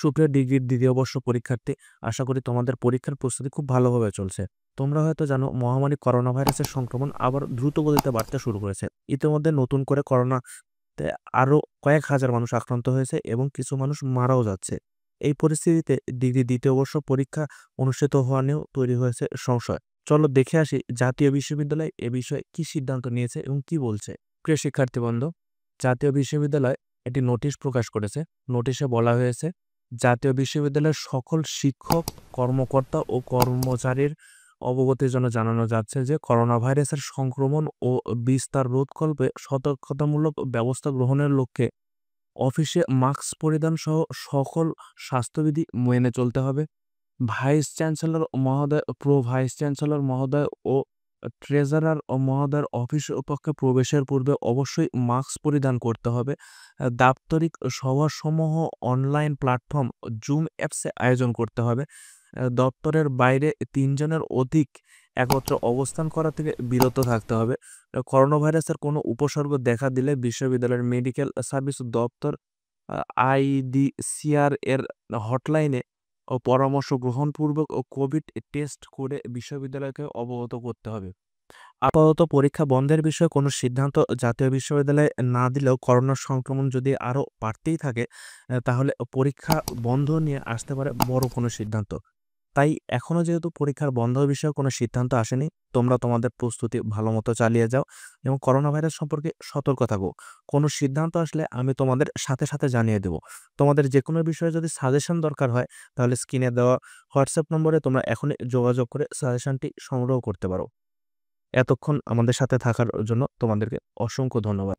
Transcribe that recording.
সুপ্রিয় ডিগ্রির দ্বিতীয় বর্ষ পরীক্ষার্থী, আশা করি তোমাদের পরীক্ষার প্রস্তুতি খুব ভালোভাবে চলছে। তোমরা হয়তো জানো মহামারী করোনা ভাইরাসের সংক্রমণ আবার দ্রুত গতিতে বাড়তে শুরু করেছে। ইতিমধ্যে নতুন করে করোনাতে আরও কয়েক হাজার মানুষ আক্রান্ত হয়েছে এবং কিছু মানুষ মারাও যাচ্ছে। এই পরিস্থিতিতে ডিগ্রি দ্বিতীয় বর্ষ পরীক্ষা অনুষ্ঠিত হওয়া নিয়েও তৈরি হয়েছে সংশয়। চলো দেখে আসি জাতীয় বিশ্ববিদ্যালয় এ বিষয়ে কি সিদ্ধান্ত নিয়েছে এবং কি বলছে। প্রিয় শিক্ষার্থীবৃন্দ, জাতীয় বিশ্ববিদ্যালয় একটি নোটিশ প্রকাশ করেছে। নোটিশে বলা হয়েছে, জাতীয় বিশ্ববিদ্যালয়ের সকল শিক্ষক, কর্মকর্তা ও কর্মচারীর অবগতির জন্য জানানো যাচ্ছে যে করোনা ভাইরাসের সংক্রমণ ও বিস্তার রোধকল্পে সতর্কতামূলক ব্যবস্থা গ্রহণের লক্ষ্যে অফিসে মাস্ক পরিধান সহ সকল স্বাস্থ্যবিধি মেনে চলতে হবে। ভাইস চ্যান্সেলর মহোদয়, প্রো ভাইস চ্যান্সেলর মহোদয় ও ট্রেজারার মহোদয়ের অফিস কক্ষে প্রবেশের পূর্বে অবশ্যই মাস্ক পরিধান করতে হবে। দাপ্তরিক সভাসমূহ অনলাইন প্ল্যাটফর্ম জুম অ্যাপসে আয়োজন করতে হবে। দপ্তরের বাইরে ৩ জনের অধিক একত্র অবস্থান করা থেকে বিরত থাকতে হবে। করোনা ভাইরাসের কোনো উপসর্গ দেখা দিলে বিশ্ববিদ্যালয়ের মেডিকেল সার্ভিস দপ্তর আইডিসিআর এর হটলাইনে ও পরামর্শ গ্রহণপূর্বক ও কোভিড টেস্ট করে বিশ্ববিদ্যালয়কে অবগত করতে হবে। আপাতত পরীক্ষা বন্ধের বিষয়ে কোনো সিদ্ধান্ত জাতীয় বিশ্ববিদ্যালয়ে না দিলেও করোনার সংক্রমণ যদি আরও বাড়তেই থাকে, তাহলে পরীক্ষা বন্ধ নিয়ে আসতে পারে বড় কোনো সিদ্ধান্ত। তাই এখনও যেহেতু পরীক্ষার বন্ধ বিষয়ে কোনো সিদ্ধান্ত আসেনি, তোমরা তোমাদের প্রস্তুতি ভালোমতো চালিয়ে যাও এবং করোনা ভাইরাস সম্পর্কে সতর্ক থাকো। কোনো সিদ্ধান্ত আসলে আমি তোমাদের সাথে সাথে জানিয়ে দেব। তোমাদের যে কোনো বিষয়ে যদি সাজেশন দরকার হয়, তাহলে স্ক্রিনে দেওয়া হোয়াটসঅ্যাপ নম্বরে তোমরা এখনই যোগাযোগ করে সাজেশনটি সংগ্রহ করতে পারো। এতক্ষণ আমাদের সাথে থাকার জন্য তোমাদেরকে অসংখ্য ধন্যবাদ।